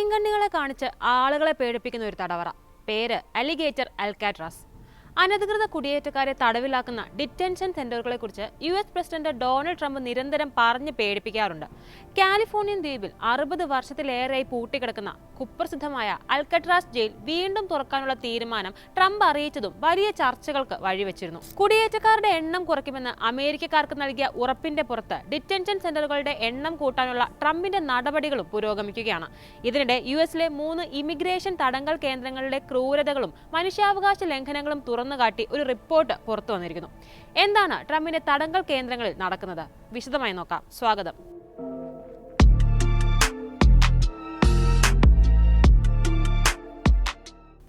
ചീങ്കണ്ണികളെ കാണിച്ച് ആളുകളെ പേടിപ്പിക്കുന്ന ഒരു തടവറ. പേര് അലിഗേറ്റർ അൽക്കാട്രാസ്. അനധികൃത കുടിയേറ്റക്കാരെ തടവിലാക്കുന്ന ഡിറ്റൻഷൻ സെന്ററുകളെ കുറിച്ച് US പ്രസിഡന്റ് ഡൊണാൾഡ് ട്രംപ് നിരന്തരം പറഞ്ഞ് പേടിപ്പിക്കാറുണ്ട്. കാലിഫോർണിയൻ ദ്വീപിൽ 60 വർഷത്തിലേറെയായി പൂട്ടിക്കിടക്കുന്ന കുപ്രസിദ്ധമായ അൽക്കട്രാസ് ജയിൽ വീണ്ടും തുറക്കാനുള്ള തീരുമാനം ട്രംപ് അറിയിച്ചതും വലിയ ചർച്ചകൾക്ക് വഴിവെച്ചിരുന്നു. കുടിയേറ്റക്കാരുടെ എണ്ണം കുറയ്ക്കുമെന്ന് അമേരിക്കക്കാർക്ക് നൽകിയ ഉറപ്പിന്റെ പുറത്ത് ഡിറ്റൻഷൻ സെന്ററുകളുടെ എണ്ണം കൂട്ടാനുള്ള ട്രംപിന്റെ നടപടികളും പുരോഗമിക്കുകയാണ്. ഇതിനിടെ US-ലെ 3 ഇമിഗ്രേഷൻ തടങ്കൽ കേന്ദ്രങ്ങളുടെ ക്രൂരതകളും മനുഷ്യാവകാശ ലംഘനങ്ങളും തുറന്നുകാട്ടി ഒരു റിപ്പോർട്ട് പുറത്തു വന്നിരിക്കുന്നു. എന്താണ് ട്രംപിന്റെ തടങ്കൽ കേന്ദ്രങ്ങളിൽ നടക്കുന്നത്? വിശദമായി നോക്കാം. സ്വാഗതം.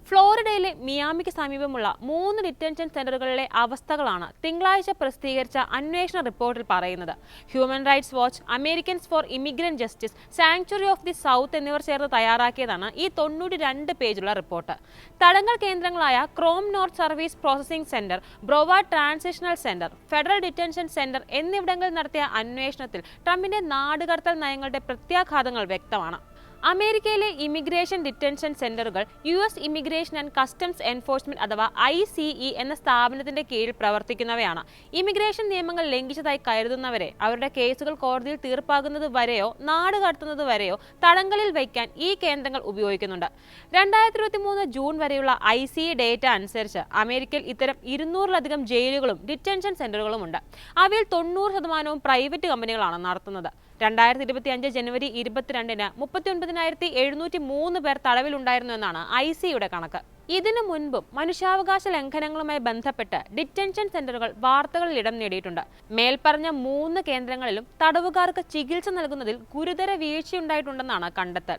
ഫ്ലോറിഡയിലെ മിയാമിക്ക് സമീപമുള്ള 3 ഡിറ്റൻഷൻ സെന്ററുകളിലെ അവസ്ഥകളാണ് തിങ്കളാഴ്ച പ്രസിദ്ധീകരിച്ച അന്വേഷണ റിപ്പോർട്ടിൽ പറയുന്നത്. Human Rights Watch, Americans for Immigrant Justice, Sanctuary of the South എന്നിവർ ചേർന്ന് തയ്യാറാക്കിയതാണ് ഈ 92 പേജുള്ള റിപ്പോർട്ട്. തടങ്കൽ കേന്ദ്രങ്ങളായ Krome North Service Processing Center, Broward Transitional Center, Federal Detention Center എന്നിവിടങ്ങളിൽ നടത്തിയ അന്വേഷണത്തിൽ ട്രംപിന്റെ നാടുകടത്തൽ നയങ്ങളുടെ പ്രത്യാഘാതങ്ങൾ വ്യക്തമാണ്. അമേരിക്കയിലെ ഇമിഗ്രേഷൻ ഡിറ്റൻഷൻ സെന്ററുകൾ US Immigration and Customs Enforcement അഥവാ ICE എന്ന സ്ഥാപനത്തിന്റെ കീഴിൽ പ്രവർത്തിക്കുന്നവയാണ്. ഇമിഗ്രേഷൻ നിയമങ്ങൾ ലംഘിച്ചതായി കരുതുന്നവരെ അവരുടെ കേസുകൾ കോടതിയിൽ തീർപ്പാകുന്നത് വരെയോ നാട് കടത്തുന്നത് വരെയോ തടങ്കലിൽ വയ്ക്കാൻ ഈ കേന്ദ്രങ്ങൾ ഉപയോഗിക്കുന്നുണ്ട്. 2023 ജൂൺ വരെയുള്ള ICE ഡേറ്റ അനുസരിച്ച് അമേരിക്കയിൽ ഇത്തരം 200-ലധികം ജയിലുകളും ഡിറ്റൻഷൻ സെന്ററുകളും ഉണ്ട്. അവയിൽ 90% പ്രൈവറ്റ് കമ്പനികളാണ് നടത്തുന്നത്. 2025 ജനുവരി 22-ന് 39,703 പേർ തടവിലുണ്ടായിരുന്നു എന്നാണ് ICEയുടെ കണക്ക്. ഇതിനു മുൻപും മനുഷ്യാവകാശ ലംഘനങ്ങളുമായി ബന്ധപ്പെട്ട് ഡിറ്റൻഷൻ സെന്ററുകൾ വാർത്തകളിൽ ഇടം നേടിയിട്ടുണ്ട്. മേൽപ്പറഞ്ഞ 3 കേന്ദ്രങ്ങളിലും തടവുകാർക്ക് ചികിത്സ നൽകുന്നതിൽ ഗുരുതര വീഴ്ചയുണ്ടായിട്ടുണ്ടെന്നാണ് കണ്ടെത്തൽ.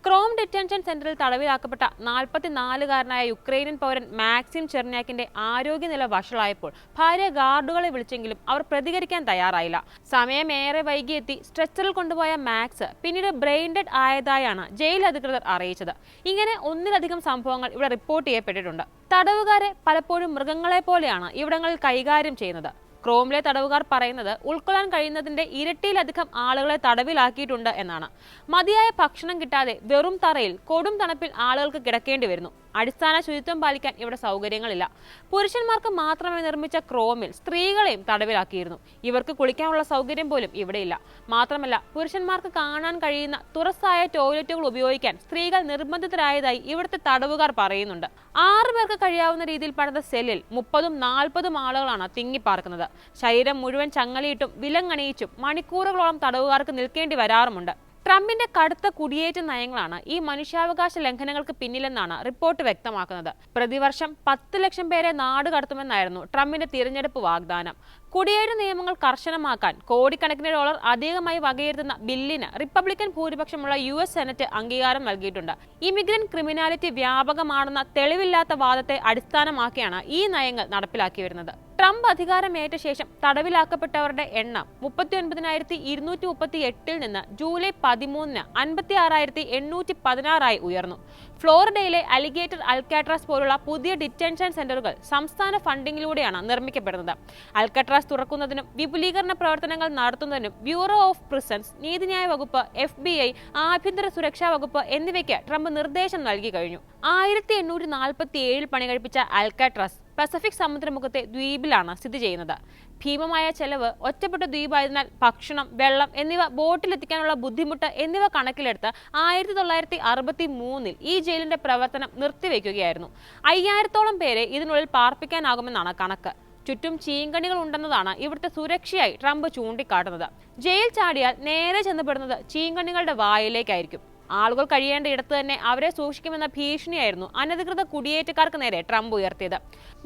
ക്രോം ഡിറ്റൻഷൻ സെന്ററിൽ തടവിലാക്കപ്പെട്ട 44-കാരനായ യുക്രൈനിയൻ പൗരൻ മാക്സിം ചെർണ്യാക്കിന്റെ ആരോഗ്യനില വഷളായപ്പോൾ ഭാര്യ ഗാർഡുകളെ വിളിച്ചെങ്കിലും അവർ പ്രതികരിക്കാൻ തയ്യാറായില്ല. സമയമേറെ വൈകിയെത്തി സ്ട്രെച്ചറിൽ കൊണ്ടുപോയ മാക്സ് പിന്നീട് ബ്രെയിൻ ഡെഡ് ആയതായാണ് ജയിൽ അധികൃതർ അറിയിച്ചത്. ഇങ്ങനെ ഒന്നിലധികം സംഭവങ്ങൾ ഇവിടെ റിപ്പോർട്ട് ചെയ്യപ്പെട്ടിട്ടുണ്ട്. തടവുകാരെ പലപ്പോഴും മൃഗങ്ങളെ പോലെയാണ് ഇവിടങ്ങളിൽ കൈകാര്യം ചെയ്യുന്നത്. ക്രോമിലെ തടവുകാർ പറയുന്നത് ഉൾക്കൊള്ളാൻ കഴിയുന്നതിന്റെ ഇരട്ടിയിലധികം ആളുകളെ തടവിലാക്കിയിട്ടുണ്ട് എന്നാണ്. മതിയായ ഭക്ഷണം കിട്ടാതെ വെറും തറയിൽ കൊടും തണുപ്പിൽ ആളുകൾക്ക് കിടക്കേണ്ടി വരുന്നു. അടിസ്ഥാന ശുചിത്വം പാലിക്കാൻ ഇവിടെ സൗകര്യങ്ങളില്ല. പുരുഷന്മാർക്ക് മാത്രമേ നിർമ്മിച്ച ക്രോമിൽ സ്ത്രീകളെയും തടവിലാക്കിയിരുന്നു. ഇവർക്ക് കുളിക്കാനുള്ള സൗകര്യം പോലും ഇവിടെയില്ല. മാത്രമല്ല പുരുഷന്മാർക്ക് കാണാൻ കഴിയുന്ന തുറസായ ടോയ്ലറ്റുകൾ ഉപയോഗിക്കാൻ സ്ത്രീകൾ നിർബന്ധിതരായതായി ഇവിടുത്തെ തടവുകാർ പറയുന്നുണ്ട്. 6 പേർക്ക് കഴിയാവുന്ന രീതിയിൽ പണിത സെല്ലിൽ 30-40 ആളുകളാണ് തിങ്ങിപ്പാർക്കുന്നത്. ശരീരം മുഴുവൻ ചങ്ങലയിട്ടും വിലങ്ങണിയിച്ചും മണിക്കൂറുകളോളം തടവുകാർക്ക് നിൽക്കേണ്ടി വരാറുമുണ്ട്. ട്രംപിന്റെ കടുത്ത കുടിയേറ്റ നയങ്ങളാണ് ഈ മനുഷ്യാവകാശ ലംഘനങ്ങൾക്ക് പിന്നിലെന്നാണ് റിപ്പോർട്ട് വ്യക്തമാക്കുന്നത്. പ്രതിവർഷം 10 ലക്ഷം പേരെ നാട് കടത്തുമെന്നായിരുന്നു ട്രംപിന്റെ തിരഞ്ഞെടുപ്പ് വാഗ്ദാനം. കുടിയേറ്റ നിയമങ്ങൾ കർശനമാക്കാൻ കോടിക്കണക്കിന് ഡോളർ അധികമായി വകയിരുത്തുന്ന ബില്ലിന് റിപ്പബ്ലിക്കൻ ഭൂരിപക്ഷമുള്ള US സെനറ്റ് അംഗീകാരം നൽകിയിട്ടുണ്ട്. ഇമിഗ്രന്റ് ക്രിമിനാലിറ്റി വ്യാപകമാണെന്ന തെളിവില്ലാത്ത വാദത്തെ അടിസ്ഥാനമാക്കിയാണ് ഈ നയങ്ങൾ നടപ്പിലാക്കി വരുന്നത്. ട്രംപ് അധികാരമേറ്റ ശേഷം തടവിലാക്കപ്പെട്ടവരുടെ എണ്ണം 39,238-ൽ നിന്ന് ജൂലൈ 13-ന് 56,816 ഉയർന്നു. ഫ്ലോറിഡയിലെ അലിഗേറ്റർ അൽക്കാട്രാസ് പോലുള്ള പുതിയ ഡിറ്റൻഷൻ സെന്ററുകൾ സംസ്ഥാന ഫണ്ടിങ്ങിലൂടെയാണ് നിർമ്മിക്കപ്പെടുന്നത്. അൽക്കാട്രാസ് തുറക്കുന്നതിനും വിപുലീകരണ പ്രവർത്തനങ്ങൾ നടത്തുന്നതിനും ബ്യൂറോ ഓഫ് പ്രിസൺസ്, നീതിന്യായ വകുപ്പ്, FBI, ആഭ്യന്തര സുരക്ഷാ വകുപ്പ് എന്നിവയ്ക്ക് ട്രംപ് നിർദ്ദേശം നൽകി കഴിഞ്ഞു. 1847-ൽ പണികഴിപ്പിച്ച അൽക്കാട്രാസ് പസഫിക് സമുദ്രമുഖത്തെ ദ്വീപിലാണ് സ്ഥിതി ചെയ്യുന്നത്. ഭീമമായ ചെലവ്, ഒറ്റപ്പെട്ട ദ്വീപായതിനാൽ ഭക്ഷണം, വെള്ളം എന്നിവ ബോട്ടിലെത്തിക്കാനുള്ള ബുദ്ധിമുട്ട് എന്നിവ കണക്കിലെടുത്ത് 1963-ൽ ഈ ജയിലിന്റെ പ്രവർത്തനം നിർത്തിവെക്കുകയായിരുന്നു. 5000-ഓളം പേരെ ഇതിനുള്ളിൽ പാർപ്പിക്കാനാകുമെന്നാണ് കണക്ക്. ചുറ്റും ചീങ്കണികൾ ഉണ്ടെന്നതാണ് ഇവിടുത്തെ സുരക്ഷയായി ട്രംപ് ചൂണ്ടിക്കാട്ടുന്നത്. ജയിൽ ചാടിയാൽ നേരെ ചെന്നപ്പെടുന്നത് ചീങ്കണികളുടെ വായിലേക്കായിരിക്കും. ആളുകൾ കഴിയേണ്ട ഇടത്ത് തന്നെ അവരെ സൂക്ഷിക്കുമെന്ന ഭീഷണിയായിരുന്നു അനധികൃത കുടിയേറ്റക്കാർക്ക് നേരെ ട്രംപ് ഉയർത്തിയത്.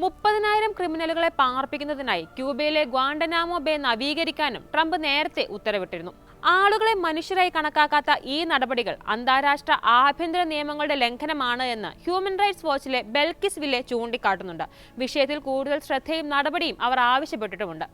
30,000 ക്രിമിനലുകളെ പാർപ്പിക്കുന്നതിനായി ക്യൂബയിലെ ഗ്വാണ്ടനാമോ ബേ നവീകരിക്കാനും ട്രംപ് നേരത്തെ ഉത്തരവിട്ടിരുന്നു. ആളുകളെ മനുഷ്യരായി കണക്കാക്കാത്ത ഈ നടപടികൾ അന്താരാഷ്ട്ര ആഭ്യന്തര നിയമങ്ങളുടെ ലംഘനമാണ് എന്ന് ഹ്യൂമൻ റൈറ്റ്സ് വാച്ചിലെ ബെൽക്കിസ് വില്ലെ ചൂണ്ടിക്കാട്ടുന്നുണ്ട്. വിഷയത്തിൽ കൂടുതൽ ശ്രദ്ധയും നടപടിയും അവർ ആവശ്യപ്പെട്ടിട്ടുമുണ്ട്.